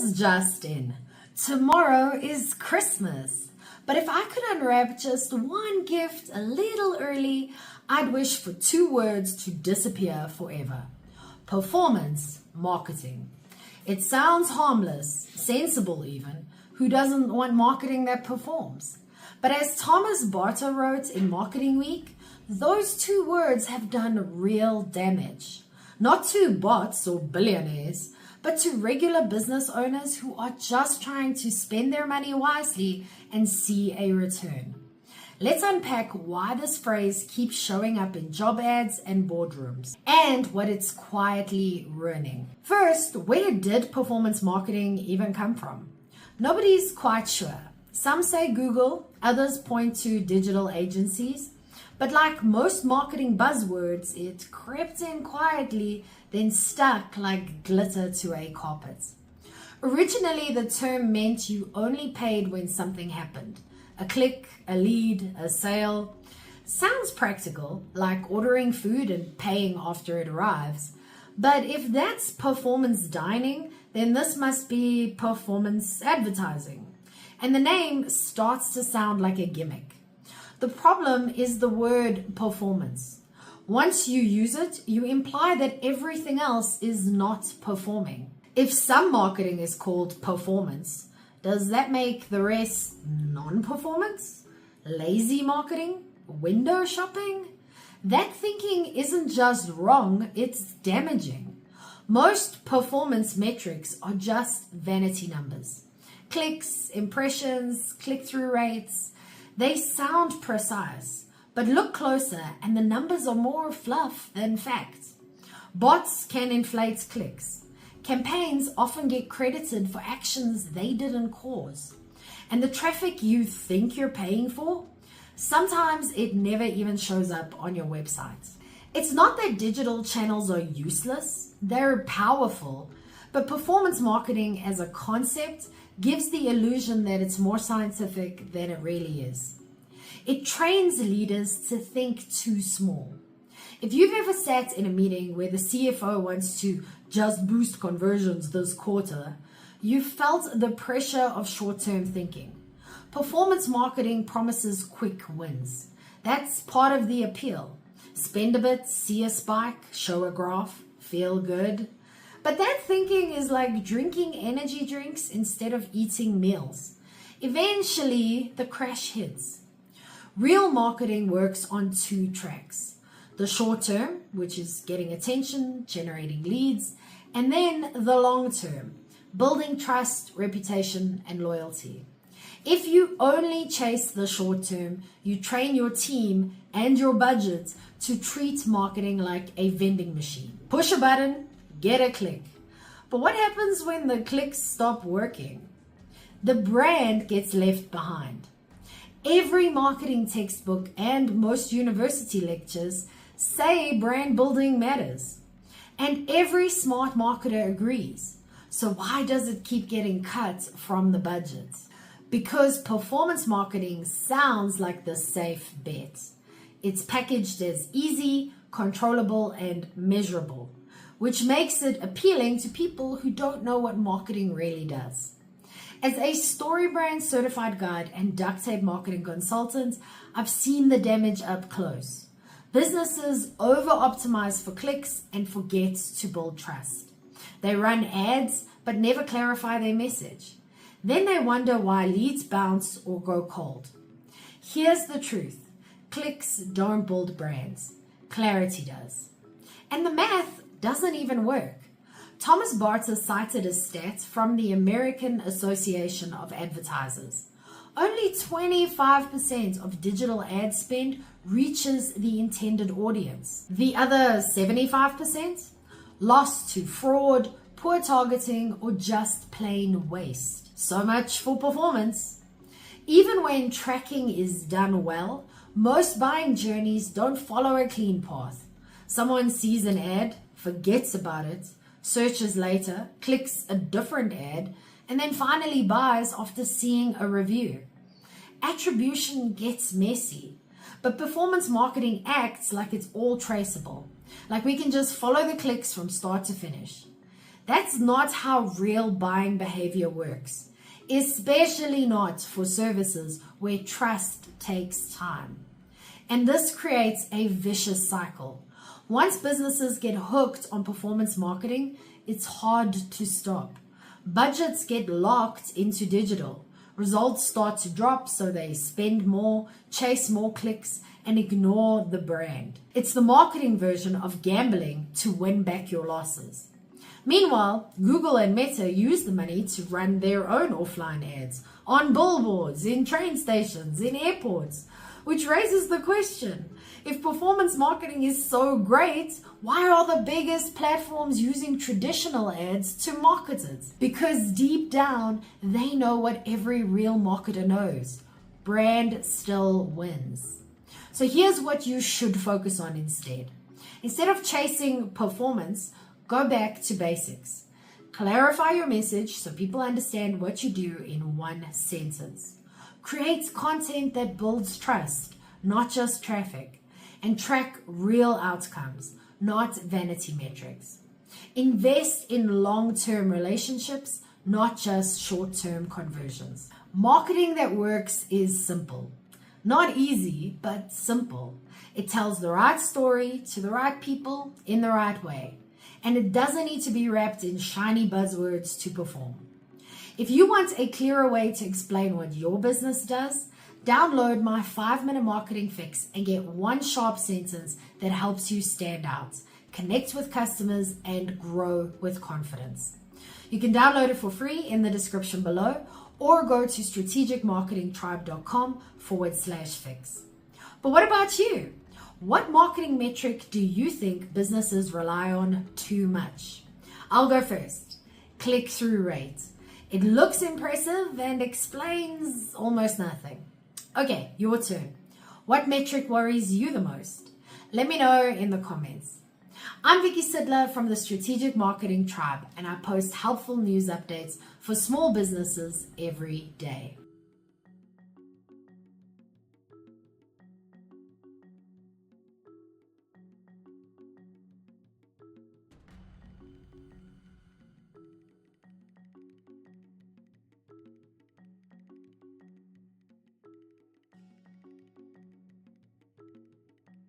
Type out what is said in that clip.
This just in. Tomorrow is Christmas. But if I could unwrap just one gift a little early, I'd wish for two words to disappear forever. Performance marketing. It sounds harmless, sensible even. Who doesn't want marketing that performs? But as Thomas Barter wrote in Marketing Week, those two words have done real damage. Not to bots or billionaires, but to regular business owners who are just trying to spend their money wisely and see a return. Let's unpack why this phrase keeps showing up in job ads and boardrooms, and what it's quietly ruining. First, where did performance marketing even come from? Nobody's quite sure. Some say Google, others point to digital agencies, but like most marketing buzzwords, it crept in quietly, then stuck like glitter to a carpet. Originally, the term meant you only paid when something happened. A click, a lead, a sale. Sounds practical, like ordering food and paying after it arrives. But if that's performance dining, then this must be performance advertising. And the name starts to sound like a gimmick. The problem is the word performance. Once you use it, you imply that everything else is not performing. If some marketing is called performance, does that make the rest non-performance? Lazy marketing? Window shopping? That thinking isn't just wrong, it's damaging. Most performance metrics are just vanity numbers. Clicks, impressions, click-through rates. They sound precise, but look closer and the numbers are more fluff than fact. Bots can inflate clicks. Campaigns often get credited for actions they didn't cause. And the traffic you think you're paying for, sometimes it never even shows up on your website. It's not that digital channels are useless, they're powerful, but performance marketing as a concept gives the illusion that it's more scientific than it really is. It trains leaders to think too small. If you've ever sat in a meeting where the CFO wants to just boost conversions this quarter, you've felt the pressure of short-term thinking. Performance marketing promises quick wins. That's part of the appeal. Spend a bit, see a spike, show a graph, feel good. But that thinking is like drinking energy drinks instead of eating meals. Eventually, the crash hits. Real marketing works on two tracks. The short term, which is getting attention, generating leads, and then the long term, building trust, reputation, and loyalty. If you only chase the short term, you train your team and your budget to treat marketing like a vending machine. Push a button, get a click. But what happens when the clicks stop working? The brand gets left behind. Every marketing textbook and most university lectures say brand building matters. And every smart marketer agrees. So why does it keep getting cut from the budget? Because performance marketing sounds like the safe bet. It's packaged as easy, controllable, and measurable, which makes it appealing to people who don't know what marketing really does. As a StoryBrand certified guide and duct tape marketing consultant, I've seen the damage up close. Businesses over-optimize for clicks and forget to build trust. They run ads but never clarify their message. Then they wonder why leads bounce or go cold. Here's the truth. Clicks don't build brands. Clarity does. And the math doesn't even work. Thomas Barter cited a stat from the American Association of Advertisers. Only 25% of digital ad spend reaches the intended audience. The other 75%? Lost to fraud, poor targeting, or just plain waste. So much for performance. Even when tracking is done well, most buying journeys don't follow a clean path. Someone sees an ad, forgets about it, searches later, clicks a different ad, and then finally buys after seeing a review. Attribution gets messy, but performance marketing acts like it's all traceable, like we can just follow the clicks from start to finish. That's not how real buying behavior works, especially not for services where trust takes time. And this creates a vicious cycle. Once businesses get hooked on performance marketing, it's hard to stop. Budgets get locked into digital. Results start to drop, so they spend more, chase more clicks, and ignore the brand. It's the marketing version of gambling to win back your losses. Meanwhile, Google and Meta use the money to run their own offline ads on billboards, in train stations, in airports, which raises the question, if performance marketing is so great, why are the biggest platforms using traditional ads to market it? Because deep down, they know what every real marketer knows. Brand still wins. So here's what you should focus on instead. Instead of chasing performance, go back to basics. Clarify your message so people understand what you do in one sentence. Create content that builds trust, not just traffic. And track real outcomes, not vanity metrics. Invest in long-term relationships, not just short-term conversions. Marketing that works is simple. Not easy, but simple. It tells the right story to the right people in the right way. And it doesn't need to be wrapped in shiny buzzwords to perform. If you want a clearer way to explain what your business does, download my 5-minute marketing fix and get one sharp sentence that helps you stand out, connect with customers, and grow with confidence. You can download it for free in the description below or go to strategicmarketingtribe.com/fix. But what about you? What marketing metric do you think businesses rely on too much? I'll go first. Click-through rate. It looks impressive and explains almost nothing. Okay, your turn. What metric worries you the most? Let me know in the comments. I'm Vicky Sidler from the Strategic Marketing Tribe, and I post helpful news updates for small businesses every day.